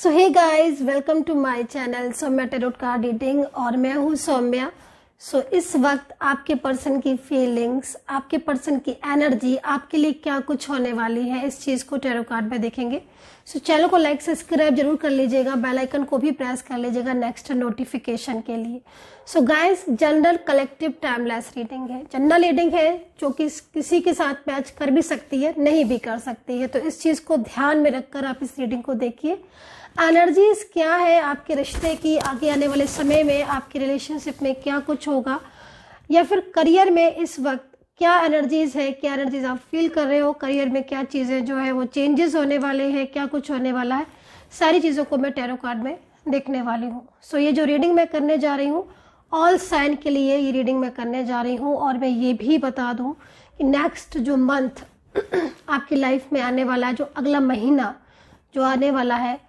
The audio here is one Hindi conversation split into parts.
So hey guys, welcome to my channel Saumya tarot card reading. और मैं हूँ सौम्या। इस वक्त आपके पर्सन की फीलिंग्स, आपके पर्सन की एनर्जी, आपके लिए क्या कुछ होने वाली है, इस चीज़ को टैरो कार्ड में देखेंगे। चैनल को लाइक सब्सक्राइब जरूर कर लीजिएगा, बेल आइकन को भी प्रेस कर लीजिएगा नेक्स्ट नोटिफिकेशन के लिए। Guys, general collective timeless reading है, जनरल रीडिंग है जो कि किसी के साथ मैच कर भी सकती है, नहीं भी कर सकती है। तो इस चीज़ को ध्यान में रखकर आप इस रीडिंग को देखिए। एनर्जीज क्या है आपके रिश्ते की, आगे आने वाले समय में आपके रिलेशनशिप में क्या कुछ होगा, या फिर करियर में इस वक्त क्या एनर्जीज है, क्या एनर्जीज आप फील कर रहे हो, करियर में क्या चीज़ें जो है वो चेंजेस होने वाले हैं, क्या कुछ होने वाला है, सारी चीज़ों को मैं टैरो कार्ड में देखने वाली हूँ। ये जो रीडिंग मैं करने जा रही हूँ, ऑल साइन के लिए ये रीडिंग मैं करने जा रही हूँ। और मैं ये भी बता दूँ कि नेक्स्ट जो मंथ आपकी लाइफ में आने वाला है, जो अगला महीना जो आने वाला है,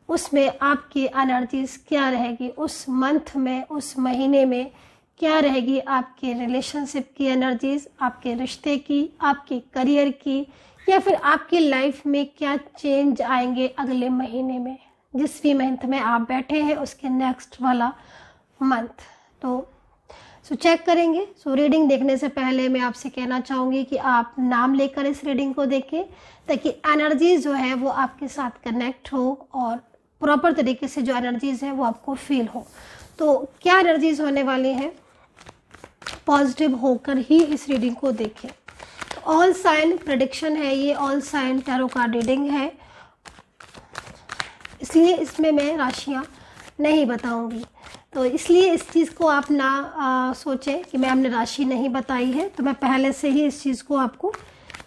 उसमें आपकी एनर्जीज क्या रहेगी, उस मंथ में, उस महीने में क्या रहेगी आपके रिलेशनशिप की एनर्जीज, आपके रिश्ते की, आपके करियर की, या फिर आपकी लाइफ में क्या चेंज आएंगे अगले महीने में, जिस भी मंथ में आप बैठे हैं उसके नेक्स्ट वाला मंथ। तो चेक करेंगे। रीडिंग देखने से पहले मैं आपसे कहना चाहूँगी कि आप नाम लेकर इस रीडिंग को देखें, ताकि एनर्जीज जो है वो आपके साथ कनेक्ट हो और प्रॉपर तरीके से जो एनर्जीज है वो आपको फील हो। तो क्या एनर्जीज होने वाली हैं, पॉजिटिव होकर ही इस रीडिंग को देखें। ऑल साइन प्रेडिक्शन है, ये all sign tarot card reading है, इसलिए इसमें मैं राशियां नहीं बताऊंगी। तो इसलिए इस चीज़ को आप ना सोचें कि मैं हमने राशि नहीं बताई है, तो मैं पहले से ही इस चीज़ को आपको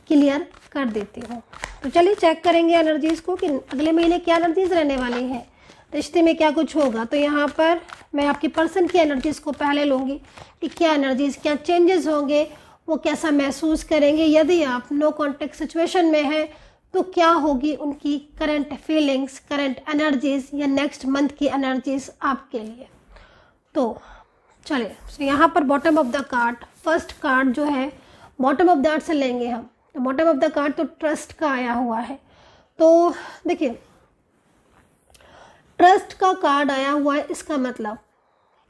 क्लियर कर देती हूँ। तो चलिए चेक करेंगे एनर्जीज को कि अगले महीने क्या एनर्जीज रहने वाली हैं, रिश्ते में क्या कुछ होगा। तो यहाँ पर मैं आपकी पर्सन की एनर्जीज को पहले लूँगी कि क्या एनर्जीज, क्या चेंजेस होंगे, वो कैसा महसूस करेंगे। यदि आप नो कॉन्टेक्ट सिचुएशन में हैं तो क्या होगी उनकी करंट फीलिंग्स, करंट एनर्जीज, या नेक्स्ट मंथ की एनर्जीज आपके लिए। तो चलिए, यहाँ पर bottom of the card, first card जो है बॉटम ऑफ द कार्ड से लेंगे हम। तो बॉटम ऑफ द कार्ड तो ट्रस्ट का आया हुआ है। तो देखिए, ट्रस्ट का कार्ड आया हुआ है, इसका मतलब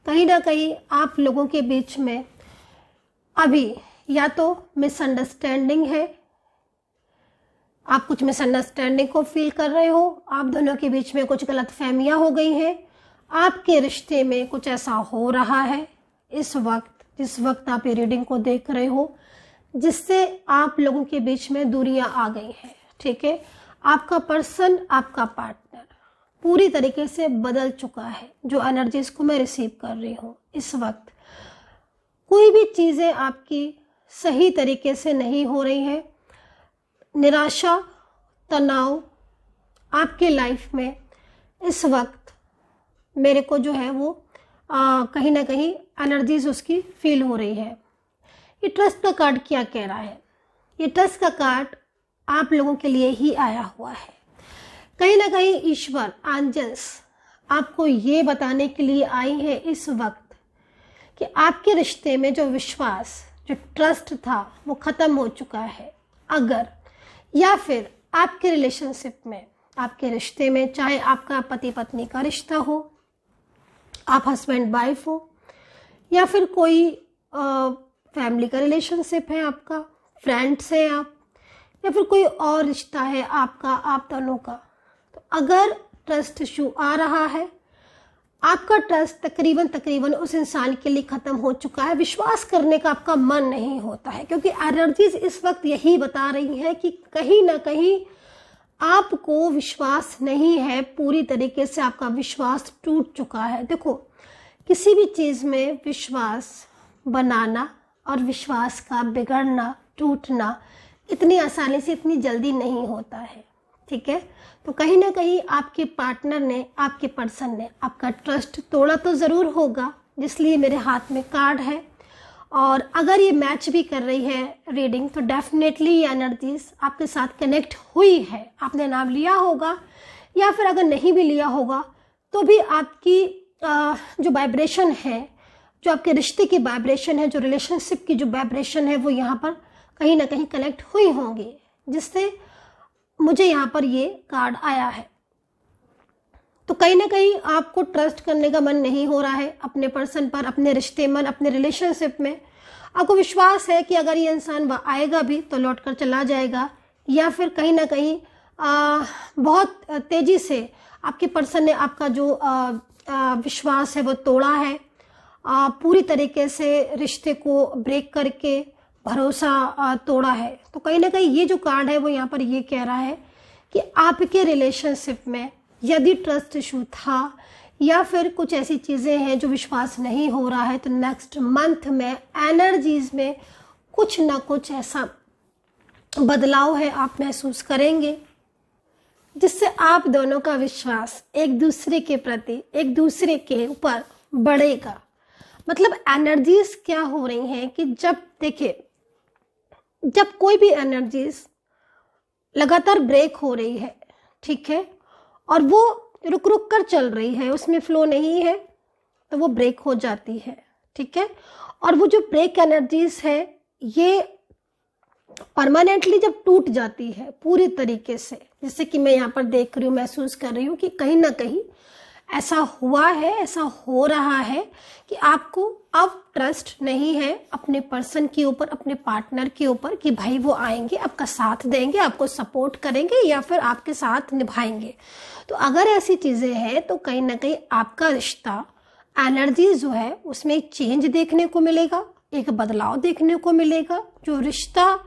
कहीं ना कहीं आप लोगों के बीच में अभी या तो मिसअंडरस्टैंडिंग है, आप कुछ मिसअंडरस्टैंडिंग को फील कर रहे हो, आप दोनों के बीच में कुछ गलतफहमियां हो गई हैं, आपके रिश्ते में कुछ ऐसा हो रहा है इस वक्त, जिस वक्त आप ये रीडिंग को देख रहे हो, जिससे आप लोगों के बीच में दूरियां आ गई हैं। ठीक है, आपका पर्सन, आपका पार्टनर पूरी तरीके से बदल चुका है। जो एनर्जीज को मैं रिसीव कर रही हूँ इस वक्त, कोई भी चीज़ें आपकी सही तरीके से नहीं हो रही हैं, निराशा, तनाव आपके लाइफ में इस वक्त मेरे को जो है वो कहीं ना कहीं एनर्जीज उसकी फील हो रही है। ये ट्रस्ट का कार्ड क्या कह रहा है, ये ट्रस्ट का कार्ड आप लोगों के लिए ही आया हुआ है। कहीं ना कहीं ईश्वर, एंजल्स आपको ये बताने के लिए आई है इस वक्त कि आपके रिश्ते में जो विश्वास, जो ट्रस्ट था, वो ख़त्म हो चुका है। अगर या फिर आपके रिलेशनशिप में, आपके रिश्ते में, चाहे आपका पति पत्नी का रिश्ता हो, आप हस्बैंड वाइफ हो, या फिर कोई फैमिली का रिलेशनशिप है आपका, फ्रेंड्स हैं आप, या फिर कोई और रिश्ता है आपका, आप दोनों का, तो अगर ट्रस्ट इशू आ रहा है, आपका ट्रस्ट तकरीबन उस इंसान के लिए ख़त्म हो चुका है, विश्वास करने का आपका मन नहीं होता है, क्योंकि एनर्जीज इस वक्त यही बता रही हैं कि कहीं ना कहीं आपको विश्वास नहीं है, पूरी तरीके से आपका विश्वास टूट चुका है। देखो, किसी भी चीज़ में विश्वास बनाना और विश्वास का बिगड़ना, टूटना इतनी आसानी से, इतनी जल्दी नहीं होता है। ठीक है, तो कहीं ना कहीं आपके पार्टनर ने, आपके पर्सन ने आपका ट्रस्ट तोड़ा तो ज़रूर होगा, जिसलिए मेरे हाथ में कार्ड है। और अगर ये मैच भी कर रही है रीडिंग, तो डेफिनेटली ये एनर्जीज आपके साथ कनेक्ट हुई है। आपने नाम लिया होगा, या फिर अगर नहीं भी लिया होगा तो भी आपकी जो वाइब्रेशन है, जो आपके रिश्ते की वाइब्रेशन है, जो रिलेशनशिप की जो वाइब्रेशन है, वो यहाँ पर कहीं ना कहीं कनेक्ट हुई होंगी, जिससे मुझे यहाँ पर ये कार्ड आया है। तो कहीं ना कहीं आपको ट्रस्ट करने का मन नहीं हो रहा है अपने पर्सन पर, अपने रिश्ते में, अपने रिलेशनशिप में। आपको विश्वास है कि अगर ये इंसान आएगा भी तो लौट कर चला जाएगा, या फिर कहीं ना कहीं बहुत तेज़ी से आपके पर्सन ने आपका जो विश्वास है वो तोड़ा है, पूरी तरीके से रिश्ते को ब्रेक करके भरोसा तोड़ा है। तो कहीं ना कहीं ये जो कार्ड है वो यहाँ पर ये कह रहा है कि आपके रिलेशनशिप में यदि ट्रस्ट इशू था या फिर कुछ ऐसी चीज़ें हैं जो विश्वास नहीं हो रहा है, तो नेक्स्ट मंथ में एनर्जीज में कुछ ना कुछ ऐसा बदलाव है आप महसूस करेंगे, जिससे आप दोनों का विश्वास एक दूसरे के प्रति, एक दूसरे के ऊपर बढ़ेगा। मतलब एनर्जीज क्या हो रही हैं कि जब देखिए, जब कोई भी एनर्जीज लगातार ब्रेक हो रही है, ठीक है, और वो रुक रुक कर चल रही है, उसमें फ्लो नहीं है, तो वो ब्रेक हो जाती है, ठीक है। और वो जो ब्रेक एनर्जीज है ये परमानेंटली जब टूट जाती है पूरी तरीके से, जैसे कि मैं यहाँ पर देख रही हूँ, महसूस कर रही हूँ कि कहीं ना कहीं ऐसा हुआ है, ऐसा हो रहा है कि आपको अब ट्रस्ट नहीं है अपने पर्सन के ऊपर, अपने पार्टनर के ऊपर, कि भाई वो आएंगे, आपका साथ देंगे, आपको सपोर्ट करेंगे या फिर आपके साथ निभाएंगे। तो अगर ऐसी चीज़ें हैं तो कहीं ना कहीं आपका रिश्ता, एनर्जी जो है उसमें एक चेंज देखने को मिलेगा, एक बदलाव देखने को मिलेगा। जो रिश्ता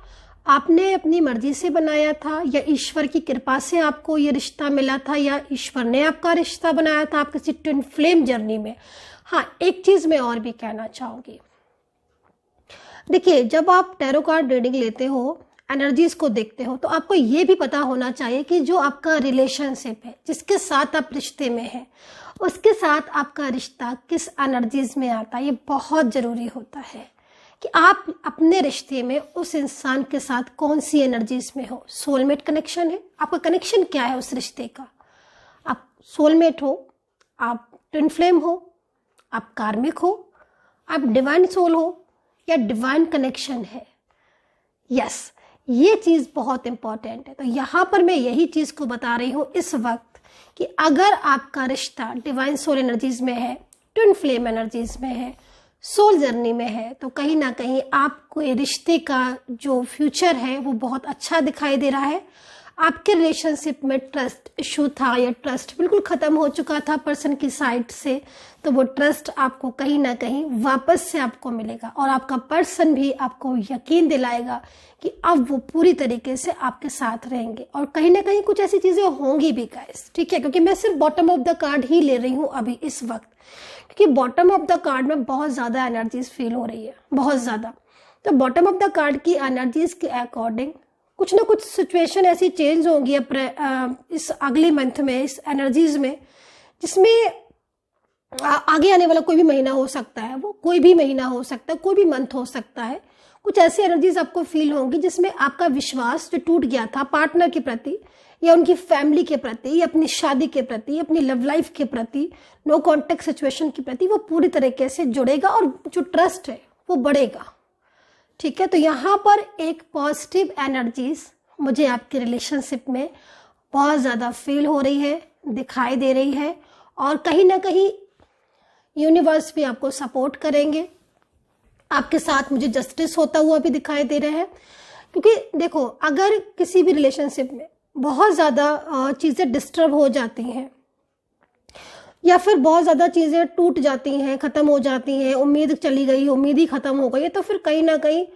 आपने अपनी मर्जी से बनाया था या ईश्वर की कृपा से आपको ये रिश्ता मिला था या ईश्वर ने आपका रिश्ता बनाया था आप किसी ट्विन फ्लेम जर्नी में। हाँ, एक चीज मैं और भी कहना चाहूंगी। देखिए, जब आप टैरो कार्ड रीडिंग लेते हो, एनर्जीज को देखते हो, तो आपको ये भी पता होना चाहिए कि जो आपका रिलेशनशिप है, जिसके साथ आप रिश्ते में हैं, उसके साथ आपका रिश्ता किस एनर्जीज में आता है। ये बहुत जरूरी होता है कि आप अपने रिश्ते में उस इंसान के साथ कौन सी एनर्जीज में हो। सोलमेट कनेक्शन है, आपका कनेक्शन क्या है उस रिश्ते का। आप सोलमेट हो, आप ट्विन फ्लेम हो, आप कार्मिक हो, आप डिवाइन सोल हो, या डिवाइन कनेक्शन है। यस, ये चीज़ बहुत इंपॉर्टेंट है। तो यहाँ पर मैं यही चीज़ को बता रही हूँ इस वक्त कि अगर आपका रिश्ता डिवाइन सोल एनर्जीज में है, ट्विन फ्लेम एनर्जीज में है, सोल जर्नी में है, तो कहीं ना कहीं आपको ये रिश्ते का जो फ्यूचर है वो बहुत अच्छा दिखाई दे रहा है। आपके रिलेशनशिप में ट्रस्ट इशू था या ट्रस्ट बिल्कुल ख़त्म हो चुका था पर्सन की साइड से, तो वो ट्रस्ट आपको कहीं ना कहीं वापस से आपको मिलेगा और आपका पर्सन भी आपको यकीन दिलाएगा कि अब वो पूरी तरीके से आपके साथ रहेंगे। और कहीं ना कहीं कुछ ऐसी चीज़ें होंगी भी गाइस, ठीक है, क्योंकि मैं सिर्फ बॉटम ऑफ द कार्ड ही ले रही हूँ अभी इस वक्त, क्योंकि बॉटम ऑफ द कार्ड में बहुत ज़्यादा एनर्जीज फील हो रही है, बहुत ज़्यादा। तो बॉटम ऑफ द कार्ड की एनर्जीज के अकॉर्डिंग कुछ ना कुछ सिचुएशन ऐसी चेंज होंगी इस अगले मंथ में, इस एनर्जीज में, जिसमें आगे आने वाला कोई भी महीना हो सकता है, वो कोई भी महीना हो सकता है, कोई भी मंथ हो सकता है। कुछ ऐसी एनर्जीज आपको फील होंगी जिसमें आपका विश्वास जो टूट गया था पार्टनर के प्रति या उनकी फैमिली के प्रति या अपनी शादी के प्रति, अपनी लव लाइफ के प्रति, नो कॉन्टेक्ट सिचुएशन के प्रति, वो पूरी तरीके से जुड़ेगा और जो ट्रस्ट है वो बढ़ेगा, ठीक है। तो यहाँ पर एक पॉजिटिव एनर्जीज मुझे आपके रिलेशनशिप में बहुत ज़्यादा फील हो रही है, दिखाई दे रही है, और कहीं ना कहीं यूनिवर्स भी आपको सपोर्ट करेंगे, आपके साथ मुझे जस्टिस होता हुआ भी दिखाई दे रहा है। क्योंकि देखो, अगर किसी भी रिलेशनशिप में बहुत ज़्यादा चीज़ें डिस्टर्ब हो जाती हैं या फिर बहुत ज़्यादा चीज़ें टूट जाती हैं, ख़त्म हो जाती हैं, उम्मीद चली गई, उम्मीद ही ख़त्म हो गई है, तो फिर कहीं ना कहीं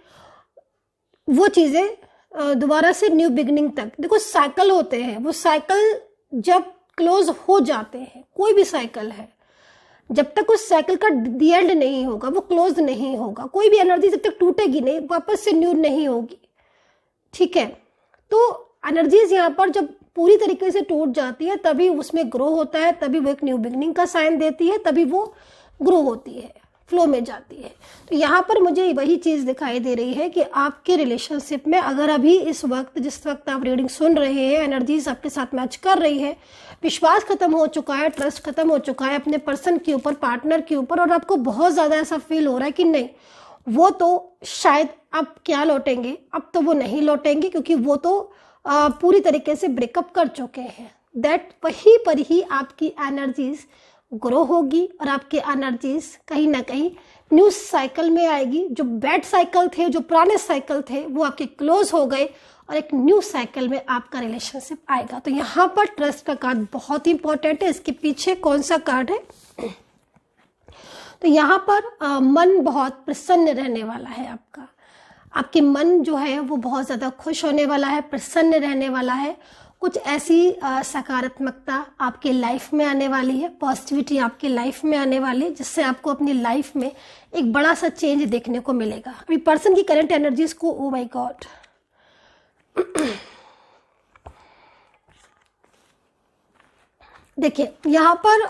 वो चीज़ें दोबारा से न्यू बिगनिंग तक, देखो साइकिल होते हैं, वो साइकिल जब क्लोज हो जाते हैं, कोई भी साइकिल है, जब तक उस साइकिल का दी एंड नहीं होगा, वो क्लोज नहीं होगा, कोई भी एनर्जी जब तक टूटेगी नहीं, वापस से न्यू नहीं होगी, ठीक है। तो एनर्जीज यहाँ पर जब पूरी तरीके से टूट जाती है तभी उसमें ग्रो होता है, तभी वो एक न्यू बिगनिंग का साइन देती है, तभी वो ग्रो होती है, फ्लो में जाती है। तो यहाँ पर मुझे वही चीज़ दिखाई दे रही है कि आपके रिलेशनशिप में अगर अभी इस वक्त, जिस वक्त आप रीडिंग सुन रहे हैं, एनर्जीज आपके साथ मैच कर रही है, विश्वास खत्म हो चुका है, ट्रस्ट खत्म हो चुका है अपने पर्सन के ऊपर, पार्टनर के ऊपर, और आपको बहुत ज़्यादा ऐसा फील हो रहा है कि नहीं, वो तो शायद अब क्या लौटेंगे, अब तो वो नहीं लौटेंगे, क्योंकि वो तो पूरी तरीके से ब्रेकअप कर चुके हैं, दैट वहीं पर ही आपकी एनर्जीज ग्रो होगी और आपकी एनर्जीज कहीं ना कहीं न्यू साइकिल में आएगी। जो बैड साइकिल थे, जो पुराने साइकिल थे, वो आपके क्लोज हो गए और एक न्यू साइकिल में आपका रिलेशनशिप आएगा। तो यहाँ पर ट्रस्ट का कार्ड बहुत इंपॉर्टेंट है। इसके पीछे कौन सा कार्ड है? तो यहाँ पर मन बहुत प्रसन्न रहने वाला है आपका। आपके मन जो है वो बहुत ज़्यादा खुश होने वाला है, प्रसन्न रहने वाला है। कुछ ऐसी सकारात्मकता आपके लाइफ में आने वाली है, पॉजिटिविटी आपके लाइफ में आने वाली है, जिससे आपको अपनी लाइफ में एक बड़ा सा चेंज देखने को मिलेगा। अभी पर्सन की करंट एनर्जीज को, ओ माय गॉड, देखिए यहाँ पर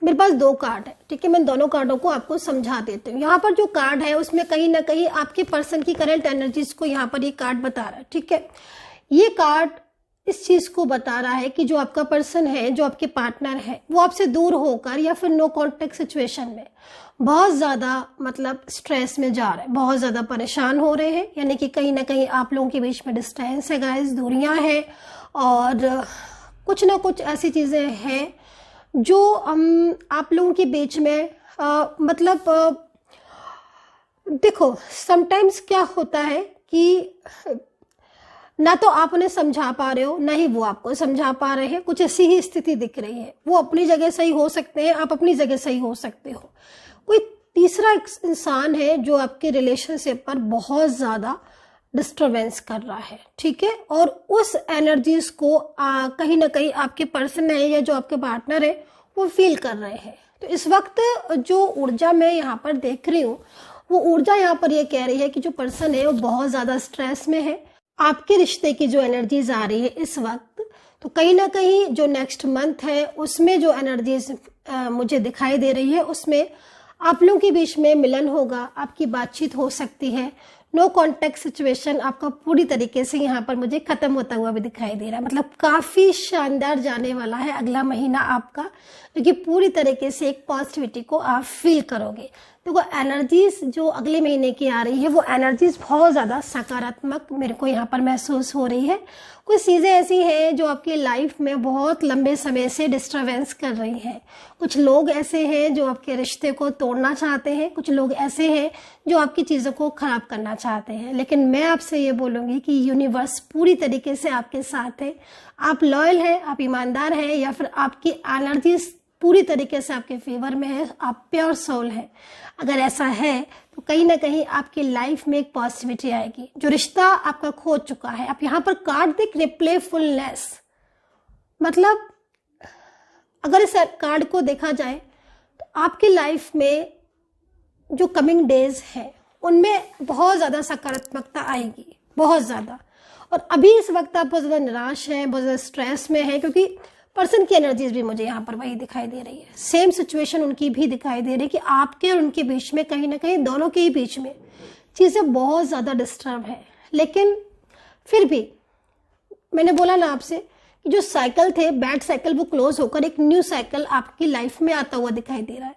मेरे पास दो कार्ड है, ठीक है। मैं दोनों कार्डों को आपको समझा देती हूँ। यहाँ पर जो कार्ड है उसमें कहीं ना कहीं आपके पर्सन की करंट एनर्जीज को यहाँ पर ये कार्ड बता रहा है, ठीक है। ये कार्ड इस चीज को बता रहा है कि जो आपका पर्सन है, जो आपके पार्टनर है, वो आपसे दूर होकर या फिर नो कॉन्टेक्ट सिचुएशन में बहुत ज्यादा मतलब स्ट्रेस में जा रहे हैं, बहुत ज्यादा परेशान हो रहे हैं। यानी कि कहीं ना कहीं आप लोगों के बीच में डिस्टेंस है गाइस, दूरियां हैं और कुछ ना कुछ ऐसी चीजें हैं जो आप लोगों के बीच में देखो समटाइम्स क्या होता है कि ना तो आप उन्हें समझा पा रहे हो, ना ही वो आपको समझा पा रहे हैं। कुछ ऐसी ही स्थिति दिख रही है। वो अपनी जगह सही हो सकते हैं, आप अपनी जगह सही हो सकते हो। कोई तीसरा इंसान है जो आपके रिलेशनशिप पर बहुत ज्यादा डिस्टरबेंस कर रहा है, ठीक है। और उस एनर्जीज को कहीं ना कहीं आपके पर्सन है या जो आपके पार्टनर है वो फील कर रहे हैं। तो इस वक्त जो ऊर्जा मैं यहाँ पर देख रही हूँ, वो ऊर्जा यहाँ पर ये कह रही है कि जो पर्सन है वो बहुत ज्यादा स्ट्रेस में है। आपके रिश्ते की जो एनर्जीज आ रही है इस वक्त, तो कहीं ना कहीं जो नेक्स्ट मंथ है उसमें जो एनर्जीज मुझे दिखाई दे रही है, उसमें आप लोगों के बीच में मिलन होगा, आपकी बातचीत हो सकती है। नो कॉन्टेक्ट सिचुएशन आपका पूरी तरीके से यहाँ पर मुझे खत्म होता हुआ भी दिखाई दे रहा है। मतलब काफी शानदार जाने वाला है अगला महीना आपका, क्योंकि पूरी तरीके से एक पॉजिटिविटी को आप फील करोगे। देखो एनर्जीज जो अगले महीने की आ रही है वो एनर्जीज बहुत ज्यादा सकारात्मक मेरे को यहाँ पर महसूस हो रही है। कुछ चीजें ऐसी हैं जो आपकी लाइफ में बहुत लंबे समय से डिस्टरबेंस कर रही हैं। कुछ लोग ऐसे हैं जो आपके रिश्ते को तोड़ना चाहते हैं, कुछ लोग ऐसे हैं जो आपकी चीजों को खराब करना चाहते हैं। लेकिन मैं आपसे ये बोलूंगी कि यूनिवर्स पूरी तरीके से आपके साथ है। आप लॉयल हैं, आप ईमानदार हैं, या फिर आपकी एनर्जीज पूरी तरीके से आपके फेवर में है, आप प्योर सोल है। अगर ऐसा है तो कहीं ना कहीं आपकी लाइफ में एक पॉजिटिविटी आएगी। जो रिश्ता आपका खो चुका है, आप यहाँ पर कार्ड देख रहे, प्लेफुलनेस, मतलब अगर इस कार्ड को देखा जाए तो आपकी लाइफ में जो कमिंग डेज है उनमें बहुत ज्यादा सकारात्मकता आएगी, बहुत ज्यादा। और अभी इस वक्त आप बहुत ज्यादा निराश हैं, बहुत ज्यादा स्ट्रेस में हैं, क्योंकि पर्सन की एनर्जीज भी मुझे यहाँ पर वही दिखाई दे रही है। सेम सिचुएशन उनकी भी दिखाई दे रही है कि आपके और उनके बीच में कहीं ना कहीं दोनों के ही बीच में चीजें बहुत ज्यादा डिस्टर्ब है। लेकिन फिर भी मैंने बोला ना आपसे कि जो साइकिल थे, बैड साइकिल, वो क्लोज होकर एक न्यू साइकिल आपकी लाइफ में आता हुआ दिखाई दे रहा है।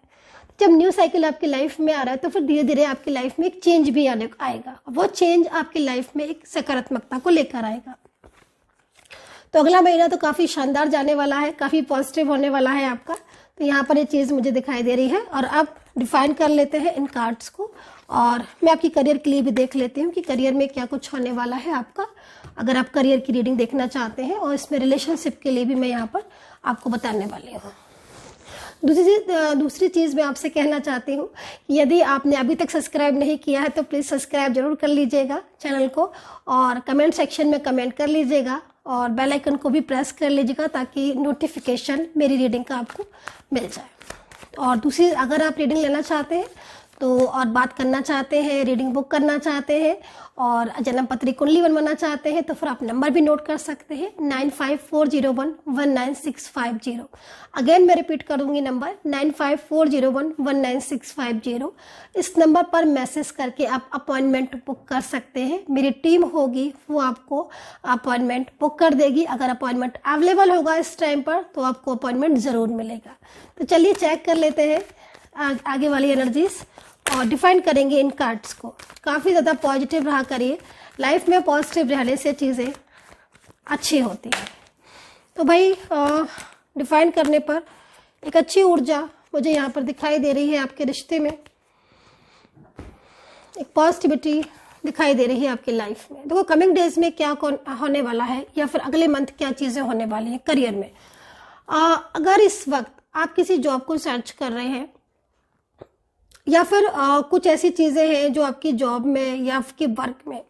जब न्यू साइकिल आपकी लाइफ में आ रहा है तो फिर धीरे धीरे आपकी लाइफ में एक चेंज भी आएगा। वो चेंज आपकी लाइफ में एक सकारात्मकता को लेकर आएगा। तो अगला महीना तो काफी शानदार जाने वाला है, काफी पॉजिटिव होने वाला है आपका। तो यहाँ पर ये चीज मुझे दिखाई दे रही है। और अब डिफाइन कर लेते हैं इन कार्ड्स को, और मैं आपकी करियर के लिए भी देख लेती हूँ कि करियर में क्या कुछ होने वाला है आपका। अगर आप करियर की रीडिंग देखना चाहते हैं, और इसमें रिलेशनशिप के लिए भी मैं यहाँ पर आपको बताने वाली हूँ। दूसरी चीज़ मैं आपसे कहना चाहती हूँ, यदि आपने अभी तक सब्सक्राइब नहीं किया है तो प्लीज़ सब्सक्राइब जरूर कर लीजिएगा चैनल को, और कमेंट सेक्शन में कमेंट कर लीजिएगा, और बेल आइकन को भी प्रेस कर लीजिएगा ताकि नोटिफिकेशन मेरी रीडिंग का आपको मिल जाए। और दूसरी, अगर आप रीडिंग लेना चाहते हैं तो, और बात करना चाहते हैं, रीडिंग बुक करना चाहते हैं, और जन्म पत्री कुंडली बनवाना चाहते हैं, तो फिर आप नंबर भी नोट कर सकते हैं 9540119650। अगेन मैं रिपीट कर दूंगी नंबर 9540119650। इस नंबर पर मैसेज करके आप अपॉइंटमेंट बुक कर सकते हैं। मेरी टीम होगी वो आपको अपॉइंटमेंट बुक कर देगी। अगर अपॉइंटमेंट अवेलेबल होगा इस टाइम पर तो आपको अपॉइंटमेंट जरूर मिलेगा। तो चलिए चेक कर लेते हैं आगे वाली एनर्जीज और डिफाइन करेंगे इन कार्ड्स को। काफ़ी ज़्यादा पॉजिटिव रहा करिए, लाइफ में पॉजिटिव रहने से चीज़ें अच्छी होती हैं। तो भाई डिफाइन करने पर एक अच्छी ऊर्जा मुझे यहाँ पर दिखाई दे रही है आपके रिश्ते में, एक पॉजिटिविटी दिखाई दे रही है आपकी लाइफ में। देखो कमिंग डेज में क्या होने वाला है या फिर अगले मंथ क्या चीज़ें होने वाली हैं करियर में। अगर इस वक्त आप किसी जॉब को सर्च कर रहे हैं या फिर कुछ ऐसी चीज़ें हैं जो आपकी जॉब में या आपके वर्क में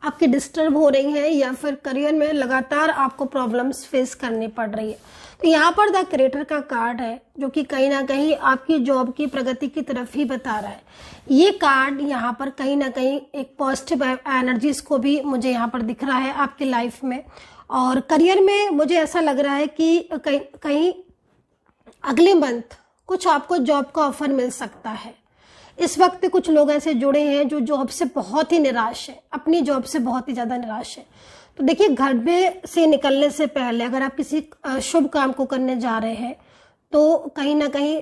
आपकी डिस्टर्ब हो रही हैं या फिर करियर में लगातार आपको प्रॉब्लम्स फेस करनी पड़ रही है, तो यहाँ पर द क्रिएटर का कार्ड है जो कि कहीं ना कहीं आपकी जॉब की प्रगति की तरफ ही बता रहा है। ये कार्ड यहाँ पर कहीं ना कहीं एक पॉजिटिव एनर्जीज को भी मुझे यहाँ पर दिख रहा है आपकी लाइफ में। और करियर में मुझे ऐसा लग रहा है कि कहीं अगले मंथ कुछ आपको जॉब का ऑफर मिल सकता है। इस वक्त कुछ लोग ऐसे जुड़े हैं जो जॉब से बहुत ही निराश है, अपनी जॉब से बहुत ही ज़्यादा निराश है। तो देखिए घर में से निकलने से पहले अगर आप किसी शुभ काम को करने जा रहे हैं तो कहीं ना कहीं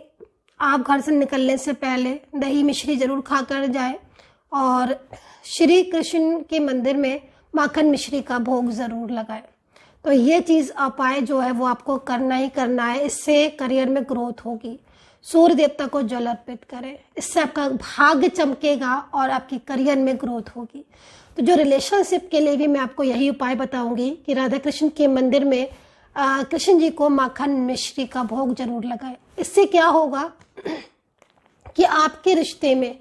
आप घर से निकलने से पहले दही मिश्री जरूर खा कर जाए और श्री कृष्ण के मंदिर में माखन मिश्री का भोग ज़रूर लगाए। तो ये चीज़ उपाय जो है वो आपको करना ही करना है, इससे करियर में ग्रोथ होगी। सूर्य देवता को जल अर्पित करें, इससे आपका भाग्य चमकेगा और आपकी करियर में ग्रोथ होगी। तो जो रिलेशनशिप के लिए भी मैं आपको यही उपाय बताऊंगी कि राधा कृष्ण के मंदिर में कृष्ण जी को माखन मिश्री का भोग जरूर लगाएं। इससे क्या होगा कि आपके रिश्ते में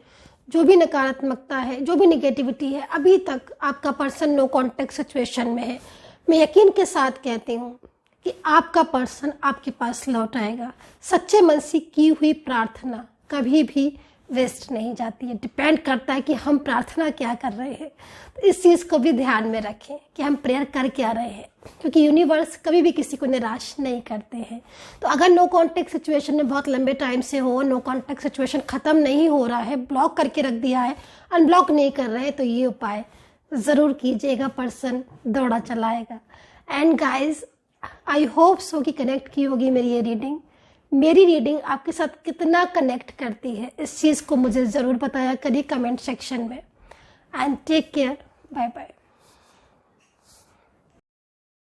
जो भी नकारात्मकता है, जो भी निगेटिविटी है, अभी तक आपका पर्सन नो कॉन्टेक्ट सिचुएशन में है, मैं यकीन के साथ कहती हूँ कि आपका पर्सन आपके पास लौट आएगा। सच्चे मन से की हुई प्रार्थना कभी भी वेस्ट नहीं जाती है। डिपेंड करता है कि हम प्रार्थना क्या कर रहे हैं, तो इस चीज़ को भी ध्यान में रखें कि हम प्रेयर कर क्या रहे हैं, क्योंकि यूनिवर्स कभी भी किसी को निराश नहीं करते हैं। तो अगर नो कॉन्टेक्ट सिचुएशन में बहुत लंबे टाइम से हो, नो कॉन्टेक्ट सिचुएशन ख़त्म नहीं हो रहा है, ब्लॉक करके रख दिया है, अनब्लॉक नहीं कर रहे हैं, तो ये उपाय ज़रूर कीजिएगा, पर्सन दौड़ा चलाएगा। And guys I hope so कि कनेक्ट की होगी मेरी ये रीडिंग। मेरी रीडिंग आपके साथ कितना कनेक्ट करती है इस चीज़ को मुझे ज़रूर बताया करिए कमेंट सेक्शन में। And take care, bye bye.